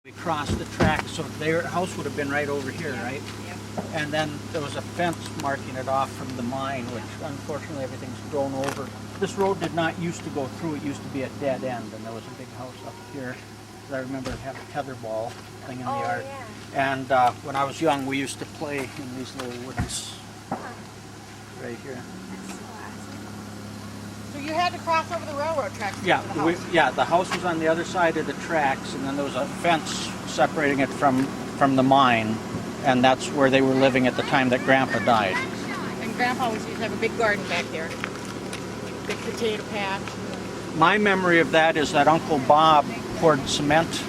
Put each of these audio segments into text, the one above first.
We crossed the track, so their house would have been right over here, right? Yep. And then there was a fence marking it off from the mine, which unfortunately everything's grown over. This road did not used to go through. It used to be a dead end, and there was a big house up here. I remember it had a tetherball thing in the yard. Yeah. And when I was young, we used to play in these little woods right here. So you had to cross over the railroad tracks to Yeah, get to the house. the house was on the other side of the tracks, and then there was a fence separating it from the mine, and that's where they were living at the time that Grandpa died. And Grandpa always used to have a big garden back there. Big potato patch. My memory of that is that Uncle Bob poured cement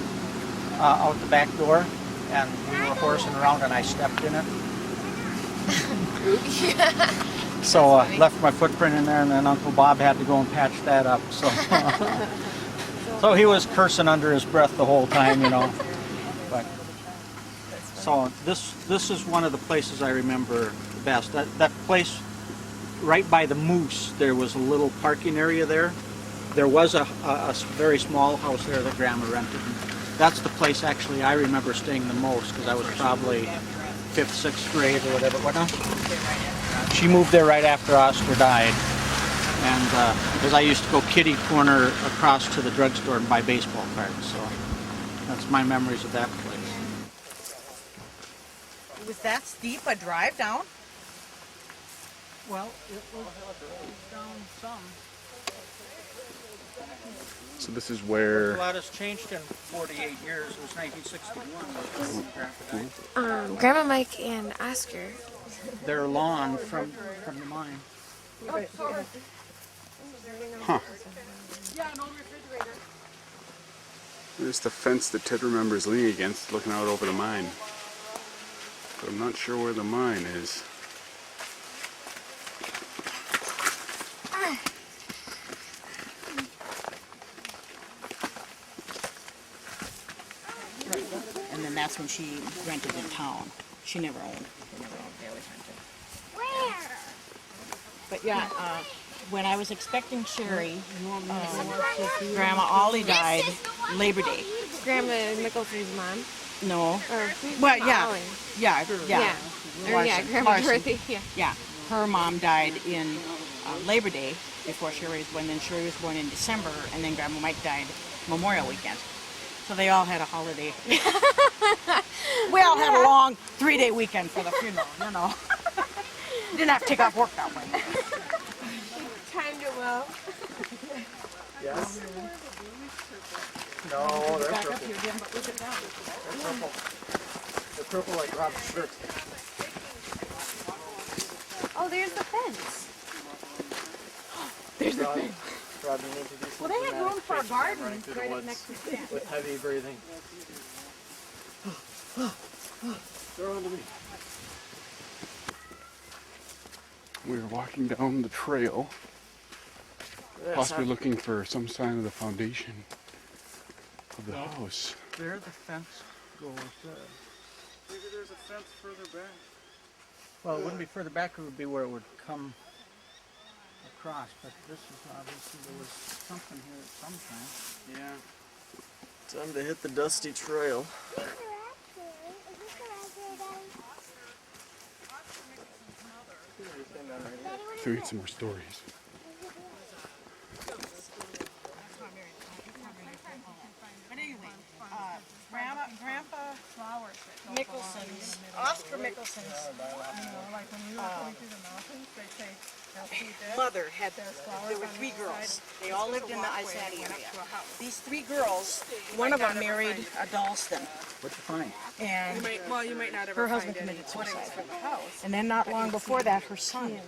out the back door, and we were horsing around, and I stepped in it. So left my footprint in there, and then Uncle Bob had to go and patch that up. So, so he was cursing under his breath the whole time, you know. But so this is one of the places I remember the best. That place right by the Moose, there was a little parking area there. There was a very small house there that Grandma rented. That's the place actually I remember staying the most, because I was probably 5th, 6th grade or whatever. What now? She moved there right after Oscar died. And because I used to go kitty corner across to the drugstore and buy baseball cards. So that's my memories of that place. Was that steep a drive down? Well, it was down some. So this is where... A lot has changed in 48 years. It was 1961 when Grandpa died. Grandma, Mike, and Oscar. Their lawn from the mine. Huh. Yeah, an old refrigerator. There's the fence that Ted remembers leaning against, looking out over the mine. But I'm not sure where the mine is. And then that's when she rented in town. She never owned. They always rented. Where? But yeah, when I was expecting Sherry, Grandma Ollie died Labor Day. Grandma Mickelson's mom. No. Or Well, yeah. Ollie. Yeah. Yeah. Or yeah, Larson. Grandma Larson. Dorothy. Yeah. Yeah. Her mom died in Labor Day before Sherry was born. Then Sherry was born in December, and then Grandma Mike died Memorial Weekend. So they all had a holiday. We all had a long 3-day weekend for the funeral, you know. Didn't have to take off work that way. Timed it well. Yes. No, they're Back purple. up here again, but look at that. They're purple. They're purple like Rob's shirt. Oh, there's the fence. There's the thing. Rob, you need to do Well, they have room for a garden right up next to the tent. with heavy breathing. Throw onto me. We're walking down the trail, possibly looking for some sign of the foundation of the house. There the fence goes there. Maybe there's a fence further back. Well, it wouldn't be further back, it would be where it would come across, but this is obviously, there was something here at some time. Yeah. Time to hit the dusty trail. So we get some more stories. But anyway, Grandpa Mickelson's, Oscar Mickelson's mother had, there were 3 girls. They all lived in the Isati area. These 3 girls, one of them married a Dalston, What'd you find? and You might not ever her husband find any committed suicide. for the house. And then not long before that, her son.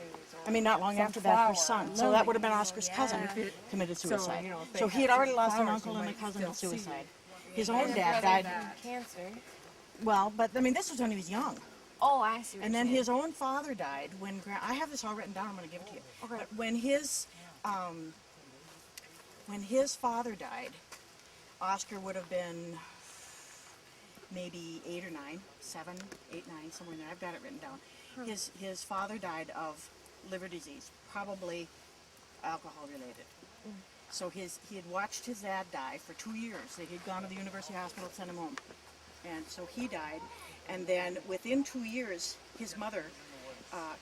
Not long after that, her son. So that would have been Oscar's cousin committed suicide. So he had already lost an uncle and a cousin to suicide. His own dad died. Cancer. Well, but this was when he was young. Oh, I see. What And you're then saying. his own father died when I have this all written down. I'm going to give it to you. Okay. But when his father died, Oscar would have been maybe 8 or 9, 7, 8, 9, somewhere in there. I've got it written down. His father died of liver disease, probably alcohol related. So he had watched his dad die for 2 years. They had gone to the University Hospital, sent him home. and so he died. And then within 2 years, his mother,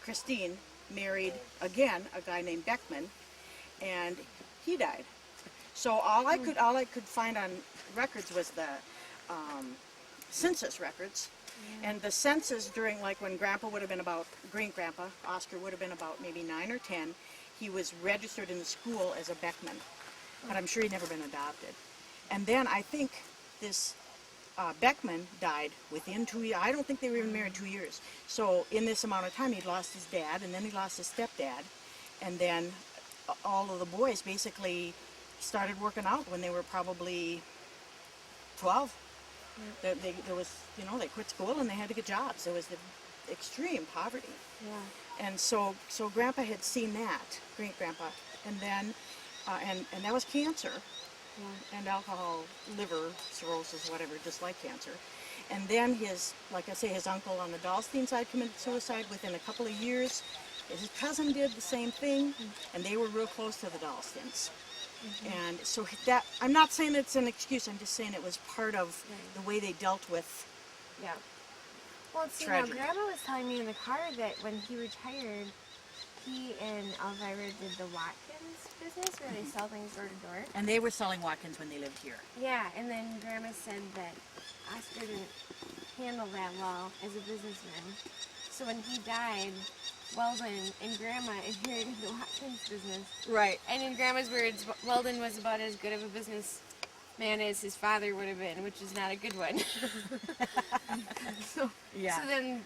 Christine, married again a guy named Beckman, and he died. So all I could find on records was the census records, and the census during, like, when Grandpa would have been about, great Grandpa Oscar would have been about maybe 9 or 10. He was registered in the school as a Beckman, but I'm sure he'd never been adopted. And then I think this Beckman died within 2 years. I don't think they were even married 2 years. So in this amount of time, he'd lost his dad, and then he lost his stepdad, and then all of the boys basically started working out when they were probably 12. There was, they quit school and they had to get jobs. There was the extreme poverty. Yeah. And so Grandpa had seen that, great Grandpa, and then, and that was cancer. Yeah. And alcohol, liver cirrhosis, whatever, just like cancer. And then his uncle on the Dahlstein side committed suicide within a couple of years. His cousin did the same thing, and they were real close to the Dahlsteins. And so that, I'm not saying it's an excuse, I'm just saying it was part of the way they dealt with. Yeah. Well, see, Tragedy. now Grandma was telling me in the car that when he retired, he and Elvira did the Watkins business where they sell things door to door. And they were selling Watkins when they lived here. Yeah, and then Grandma said that Oscar didn't handle that well as a businessman. So when he died, Weldon and Grandma inherited the Watkins business. Right. And in Grandma's words, Weldon was about as good of a businessman as his father would have been, which is not a good one. So then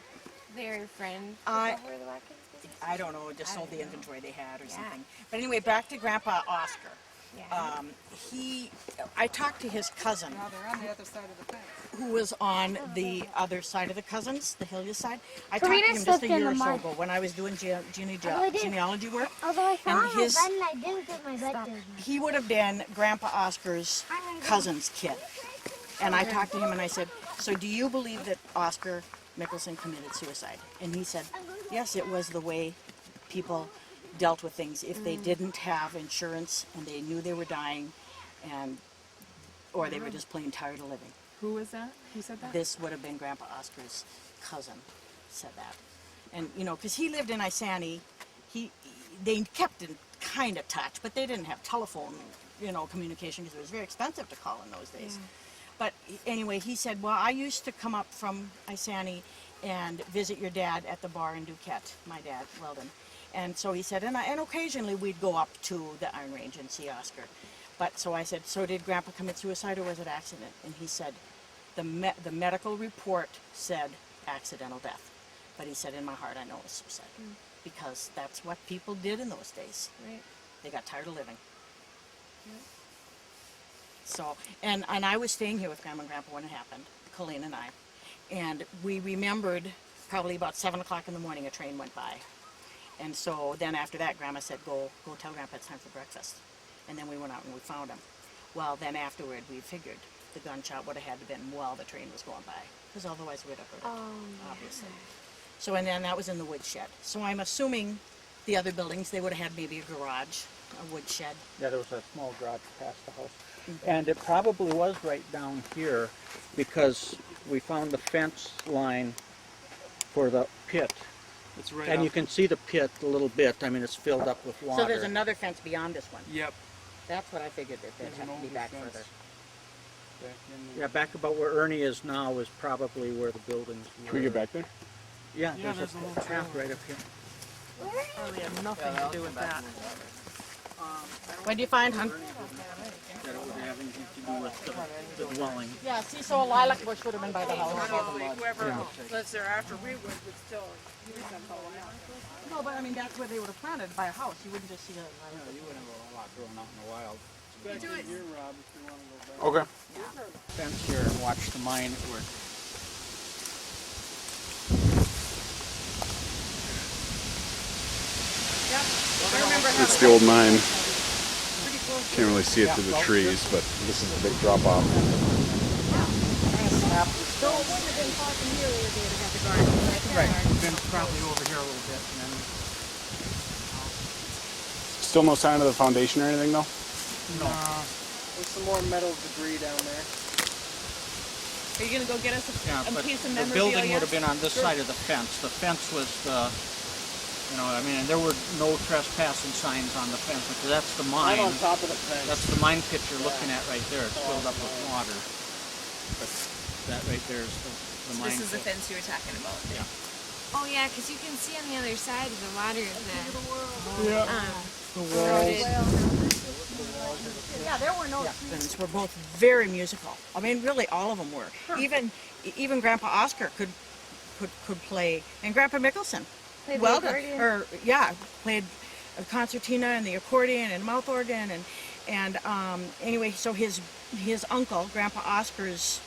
their friend took over the Watkins business? I don't know, just sold the inventory they had or something. But anyway, back to Grandpa Oscar. Yeah. I talked to his cousin, Now they're on the other side of the fence. who was on the other side of the cousins, the Hillier side. I talked Karina to him just a slipped in year the or so mud. ago when I was doing I did. genealogy work. Although I found my his- bed and I didn't get my bed done. He would have been Grandpa Oscar's cousin's kid. And I talked to him and I said, so do you believe that Oscar Mickelson committed suicide? And he said, yes, it was the way people dealt with things. If they didn't have insurance and they knew they were dying, or they were just plain tired of living. Who was that? Who said that? This would have been Grandpa Oscar's cousin said that. And, because he lived in Isani, they kept in kind of touch, but they didn't have telephone, communication because it was very expensive to call in those days. But anyway, he said, well, I used to come up from Isani and visit your dad at the bar in Duquette, my dad, Weldon. And so he said, and occasionally we'd go up to the Iron Range and see Oscar. But so I said, so did Grandpa commit suicide or was it accident? And he said, the medical report said accidental death. But he said, in my heart, I know it was suicide. Because that's what people did in those days. Right. They got tired of living. So, and I was staying here with Grandma and Grandpa when it happened, Colleen and I. And we remembered probably about 7 o'clock in the morning a train went by. And so then after that, Grandma said, go tell Grandpa it's time for breakfast. And then we went out and we found him. Well, then afterward, we figured the gunshot would have had to been while the train was going by. Because otherwise we'd have heard it, obviously. So, and then that was in the woodshed. So I'm assuming the other buildings, they would have had maybe a garage, a woodshed. Yeah, there was a small garage past the house. And it probably was right down here because we found the fence line for the pit. It's right And up. you can see the pit a little bit. I mean, it's filled up with water. So there's another fence beyond this one. Yep. That's what I figured, that they'd There's have an to be older back fence. further. Back in Yeah, back about where Ernie is now is probably where the buildings were. Can we get back there? Yeah, Yeah, there's there's a a little path right up here. Probably had nothing to do with that. What do you find, hon? That it would have anything to do with the dwelling. Yeah, see, so a lilac bush would have been by the house. Probably whoever lives there after we would still use them for now. No, but I mean, that's where they would have planted, by a house. You wouldn't just see a lilac bush. You wouldn't have a lot growing out in the wild. Back in here, Rob, if you want to go back. Okay. Fence here and watch the mine at work. It's the old mine. Can't really see it through the trees, but this is a big drop off. So it wouldn't have been far from here where they would have had the garden. Right. Then probably over here a little bit and then. Still no sign of the foundation or anything though? No. There's some more metal debris down there. Are you gonna go get us Yeah, a but piece of the memorabilia? building would have been on this side of the fence. The fence was the, you know, I mean, and there were no trespassing signs on the fence, because that's the mine. I'm on top of the fence. That's the mine pit you're looking at right there. It's filled up with water. But that right there is the mine This is the pit. fence you were talking about. Yeah. Oh yeah, because you can see on the other side of the water Yeah, there were no trees. Were both very musical. I mean, really, all of them were. Even Grandpa Oscar could play, and Grandpa Mickelson. Played the Well, accordion? played a concertina and the accordion and mouth organ and anyway, so his uncle, Grandpa Oscar's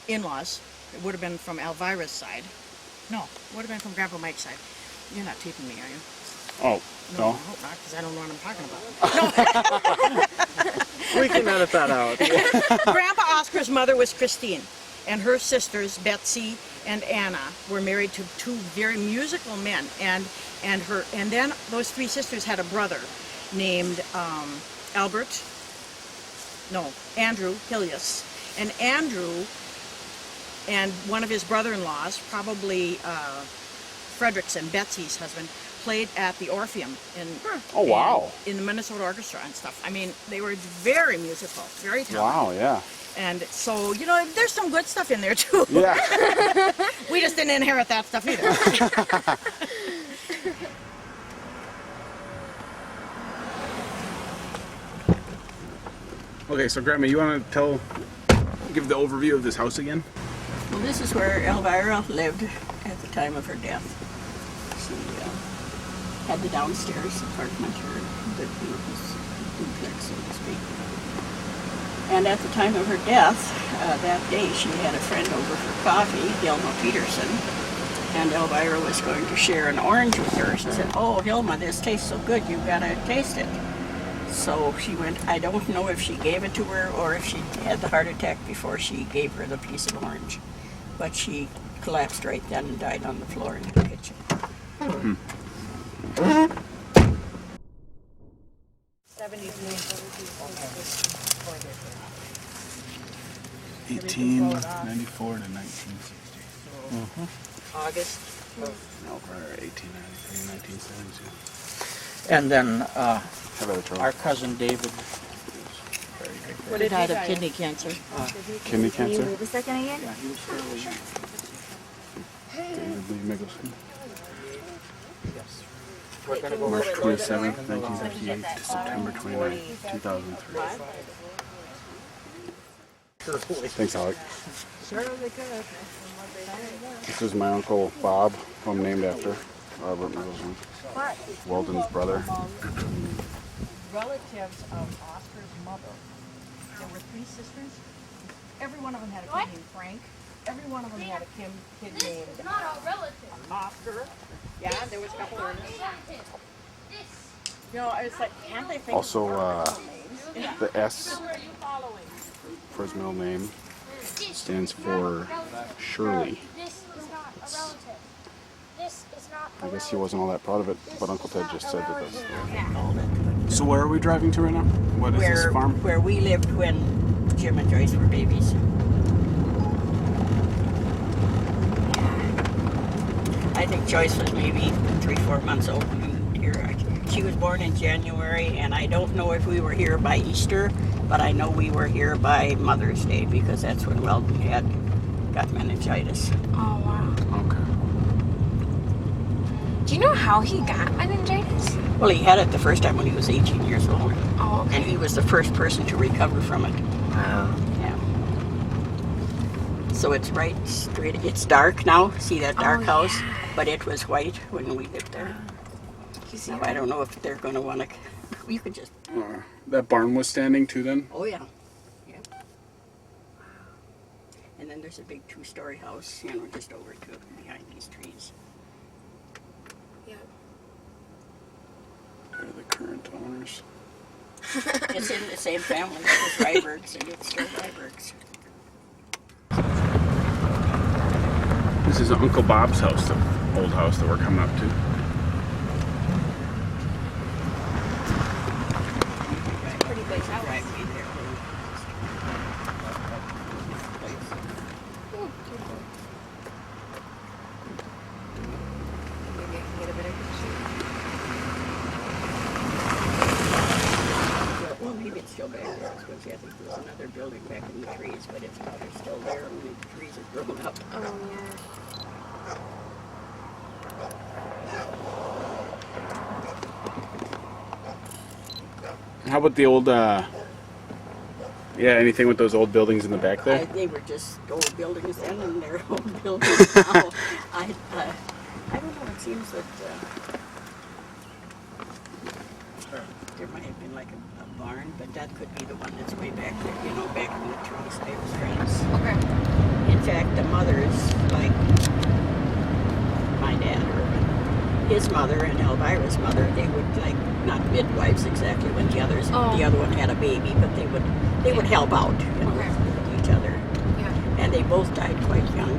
in-laws, it would have been from Elvira's side. No, would have been from Grandpa Mike's side. You're not taping me, are you? Oh, I no. hope not, because I don't know what I'm talking about. We can edit that out. Grandpa Oscar's mother was Christine, and her sisters, Betsy and Anna, were married to two very musical men, and then those three sisters had a brother named Andrew Hilius, and Andrew and one of his brother-in-laws, probably Fredrickson, Betsy's husband, played at the Orpheum Oh, wow. in the Minnesota Orchestra and stuff. I mean, they were very musical, very talented. Wow, yeah. And so, you know, there's some good stuff in there too. Yeah. We just didn't inherit that stuff either. Okay, so Grandma, you want to give the overview of this house again? Well, this is where Elvira lived at the time of her death. She had the downstairs apartment, or the duplex, so to speak. And at the time of her death, that day, she had a friend over for coffee, Hilma Peterson, and Elvira was going to share an orange with her. She said, "Oh, Hilma, this tastes so good, you've got to taste it." So she went. I don't know if she gave it to her or if she had the heart attack before she gave her the piece of orange. But she collapsed right then and died on the floor in the kitchen. 1894 to 1960. August. No, or 1893, 1972. And then Hereditary. our cousin David. What did died of kidney cancer. Kidney Can you cancer. move a second again? Yeah, he was fairly young. David Lee Mickelson. Yes. We're gonna go March right 27th, 1958 to September 29th, 2003. Thanks, Alec. This is my uncle Bob, who I'm named after, Robert Mickelson. Weldon's brother. Relatives of Oscar's mother. There were three sisters. Every one of them had a kid named Frank. Every one of them had a kid named Not all relatives. Oscar. Yeah, there was a couple of You know, I was like, can't they think Also, of names? the S for his middle name stands for Shirley. This is not a relative. This is not a I guess he wasn't all that proud of it, but Uncle Ted just said that that's. Called it. So where are we driving to right now? What is this farm? Where we lived when Jim and Joyce were babies. I think Joyce was maybe 3-4 months old when we moved here. She was born in January, and I don't know if we were here by Easter, but I know we were here by Mother's Day because that's when Weldon got meningitis. Oh wow. Okay. Do you know how he got meningitis? Well, he had it the first time when he was 18 years old, Oh, and he was the first person to recover from it. wow. Yeah. So it's right straight. It's dark now. See that dark Oh, house? yeah. But it was white when we lived there. You see Now, I don't know if they're going to want to. You could just. That barn was standing too then? Oh yeah. Yep. And then there's a big 2-story house, just over to it behind these trees. They're the current owners. It's in the same family as Rybergs, and it's still Rybergs. This is Uncle Bob's house, the old house that we're coming up to. Pretty big driveway there. Because I think there's another building back in the trees, but it's probably still there when the trees are grown up. Oh, yeah. How about the old, yeah, anything with those old buildings in the back there? They were just old buildings then, and they're old buildings now. I don't know, it seems that there might have been like a barn, but that could be the one that's way back there, you know, back in the trees. I was friends. Okay. In fact, the mother is like my dad, or his mother and Elvira's mother. They would like, not midwives exactly when the other one had a baby, but they would help out, you know, Okay. with each other. Yeah. And they both died quite young.